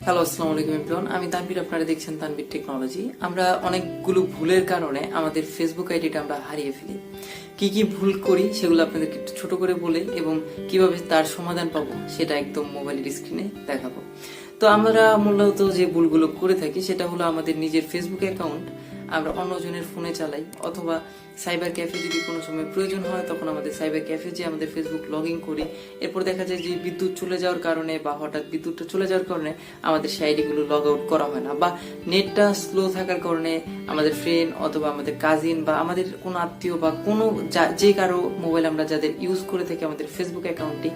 Hello, আসসালামু আলাইকুম everyone. আমি তানভীর, আপনারা দেখছেন তানভীর টেকনোলজি। আমরা অনেকগুলো ভুলের কারণে আমাদের ফেসবুক আইডিটা আমরা হারিয়ে ফেলি। কি কি ভুল করি সেগুলো আপনাদেরকে একটু ছোট করে বলে এবং কিভাবে তার সমাধান পাবো সেটা একদম মোবাইলের স্ক্রিনে দেখাবো। তো আমরা মূলত যে ভুলগুলো করে থাকি সেটা হলো আমাদের নিজের ফেসবুক অ্যাকাউন্ট আমরা অন্যজনের ফোনে চালাই, অথবা সাইবার ক্যাফে যদি কোনো সময় প্রয়োজন হয় তখন আমাদের সাইবার ক্যাফে যে আমাদের ফেসবুক লগ ইন করি। এরপর দেখা যায় যে বিদ্যুৎ চলে যাওয়ার কারণে বা হঠাৎ বিদ্যুৎটা চলে যাওয়ার কারণে আমাদের সেই আইডিগুলো লগ আউট করা হয় না, বা নেটটা স্লো থাকার কারণে আমাদের ফ্রেন্ড অথবা আমাদের কাজিন বা আমাদের কোনো আত্মীয় বা কোনো যে কারো মোবাইল আমরা যাদের ইউজ করে থাকি আমাদের ফেসবুক অ্যাকাউন্টটি,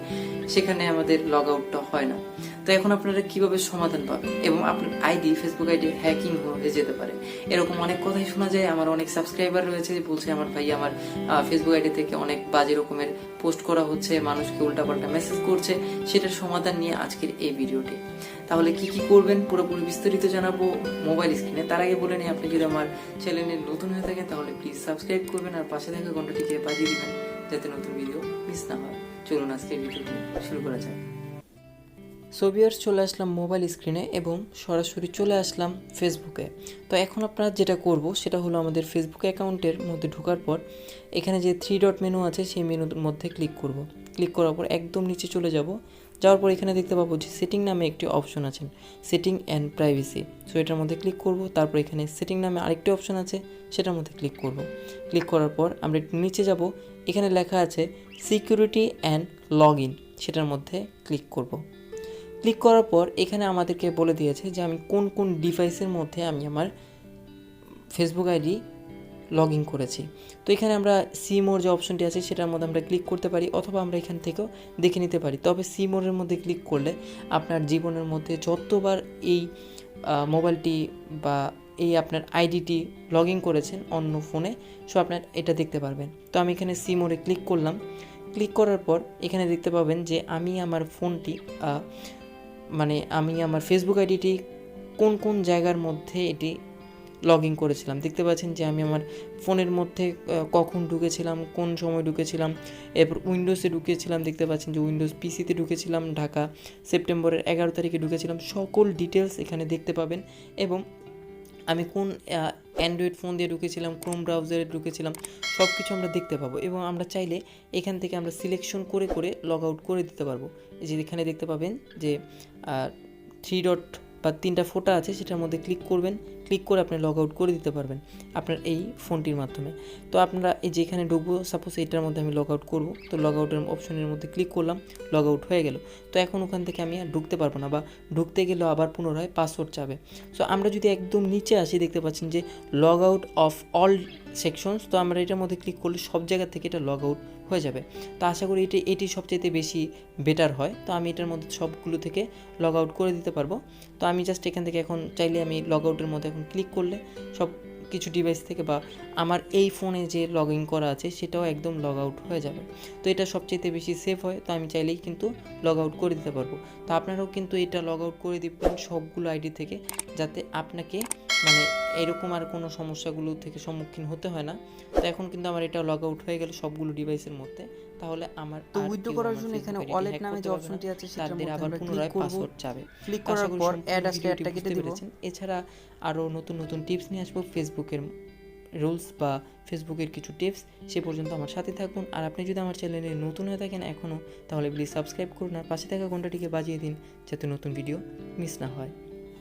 সেখানে আমাদের লগ আউটটা হয় না। তো এখন আপনারা কিভাবে সমাধান পাবেন এবং আপনার আইডি ফেসবুক আইডি হ্যাকিং হয়ে যেতে পারে, এরকম অনেক কথাই শোনা যায়। আমার অনেক সাবস্ক্রাইবার রয়েছে বলছে আমার ভাই আমার ফেসবুক আইডি থেকে অনেক বাজে রকমের পোস্ট করা হচ্ছে, মানুষকে উল্টাপাল্টা মেসেজ করছে। সেটার সমাধান নিয়ে আজকের এই ভিডিওটি। তাহলে কি কি করবেন পুরোপুরি বিস্তারিত জানাবো মোবাইল স্ক্রিনে। তার আগে বলে নিই, আপনি যদি আমার চ্যানেলে নতুন হয়ে থাকেন তাহলে প্লিজ সাবস্ক্রাইব করবেন আর পাশে থাকা ঘন্টাটিকে বাজিয়ে দিবেন যাতে নতুন ভিডিও মিস না হয়। চলুন আজকে ভিডিওটি শুরু করা যায়। ভিউয়ার্স, চলে আসলাম মোবাইল স্ক্রিনে এবং সরাসরি চলে আসলাম ফেসবুকে। তো এখন আপনারা যেটা করব সেটা হলো আমাদের ফেসবুক অ্যাকাউন্টের মধ্যে ঢোকার পর এখানে যে 3 ডট মেনু আছে সেই মেনুর মধ্যে ক্লিক করব। ক্লিক করার পর একদম নিচে চলে যাব। যাওয়ার পর এখানে দেখতে পাবো যে সেটিং নামে একটি অপশন আছে, সেটিং অ্যান্ড প্রাইভেসি। সো এটার মধ্যে ক্লিক করব। তারপর এখানে সেটিং নামে আরেকটি অপশন আছে, সেটার মধ্যে ক্লিক করব। ক্লিক করার পর আমরা একটু নিচে যাব, এখানে লেখা আছে সিকিউরিটি অ্যান্ড লগ ইন, সেটার মধ্যে ক্লিক করব। ক্লিক করার পর এখানে আমাদেরকে বলে দিয়েছে যে আমি কোন কোন ডিভাইসের মধ্যে আমি আমার ফেসবুক আইডি লগ ইন করেছি। তো এখানে আমরা সি মোর যে অপশনটি আছে সেটার মধ্যে আমরা ক্লিক করতে পারি, অথবা আমরা এখান থেকেও দেখে নিতে পারি। তবে সি মোরের মধ্যে ক্লিক করলে আপনার জীবনের মধ্যে যতবার এই মোবাইলটি বা এই আপনার আইডিটি লগ ইন করেছেন অন্য ফোনে, সো আপনার এটা দেখতে পারবেন। তো আমি এখানে সি মোরে ক্লিক করলাম। ক্লিক করার পর এখানে দেখতে পাবেন যে আমি আমার ফোনটি আমি আমার ফেসবুক আইডিটি কোন কোন জায়গার মধ্যে এটি লগ ইন করেছিলাম। দেখতে পাচ্ছেন যে আমি আমার ফোনের মধ্যে কখন ঢুকেছিলাম, কোন সময় ঢুকেছিলাম, এরপর উইন্ডোজে ঢুকেছিলাম। দেখতে পাচ্ছেন যে উইন্ডোজ পিসিতে ঢুকেছিলাম, ঢাকা সেপ্টেম্বরের 11 তারিখে ঢুকেছিলাম। সকল ডিটেলস এখানে দেখতে পাবেন। এবং আমি কোন অ্যান্ড্রয়েড ফোন দিয়ে ঢুকেছিলাম, ক্রোম ব্রাউজারে ঢুকেছিলাম, সব কিছু আমরা দেখতে পাবো। এবং আমরা চাইলে এখান থেকে আমরা সিলেকশন করে করে লগ আউট করে দিতে পারবো। এই যে এখানে দেখতে পাবেন যে 3 ডট বা 3টা ফোঁটা আছে, সেটার মধ্যে ক্লিক করবেন। ক্লিক করে আপনি লগ আউট করে দিতে পারবেন আপনার এই ফোনটির মাধ্যমে। তো আপনারা এই যে এখানে ঢুকবো, সাপোজ এটার মধ্যে আমি লগ আউট করবো, তো লগ আউটের অপশনের মধ্যে ক্লিক করলাম, লগ আউট হয়ে গেল। তো এখন ওখান থেকে আমি আর ঢুকতে পারবো না, বা ঢুকতে গেলেও আবার পুনরায় পাসওয়ার্ড চাবে। সো আমরা যদি একদম নিচে আসি, দেখতে পাচ্ছেন যে log out of all sections. তো আমরা এটার মধ্যে ক্লিক করলে সব জায়গা থেকে এটা লগ আউট হয়ে যাবে। তো আশা করি এটি সবচেয়ে বেশি বেটার হয়। তো আমি এটার মধ্যে সবগুলো থেকে লগ আউট করে দিতে পারবো। তো আমি জাস্ট এখান থেকে এখন চাইলে আমি লগ আউটের মধ্যে এখন ক্লিক করলে সব কিছু ডিভাইস থেকে বা আমার এই ফোনে যে লগ ইন করা আছে সেটাও একদম লগ আউট হয়ে যাবে। তো এটা সবচেয়ে বেশি সেফ হয়। তো আমি চাইলেই কিন্তু লগ আউট করে দিতে পারবো। তো আপনারাও কিন্তু এটা লগ আউট করে দিবেন সবগুলো আইডি থেকে, যাতে আপনাকে এরকম আর কোনো সমস্যাগুলো থেকে সম্মুখীন হতে হয় না। তো এখন কিন্তু আমার এটা লগ আউট হয়ে গেল সবগুলো ডিভাইসের মধ্যে। তাহলে আমার তো উইথড্র করার জন্য এখানে ওয়ালেট নামে যে অপশনটি আছে সেটার মধ্যে আবার পুনরায় পাসওয়ার্ড চাবে। ক্লিক করার পর অ্যাড আসলে অ্যাডটা কেটে দিব। এছাড়া আরও নতুন নতুন টিপস নিয়ে আসবো, ফেসবুকের রুলস বা ফেসবুকের কিছু টিপস। সে পর্যন্ত আমার সাথে থাকুন। আর আপনি যদি আমার চ্যানেলে নতুন হয়ে থাকেন এখনও, তাহলে প্লিজ সাবস্ক্রাইব করুন আর পাশে থাকা ঘন্টাটিকে বাজিয়ে দিন যাতে নতুন ভিডিও মিস না হয়।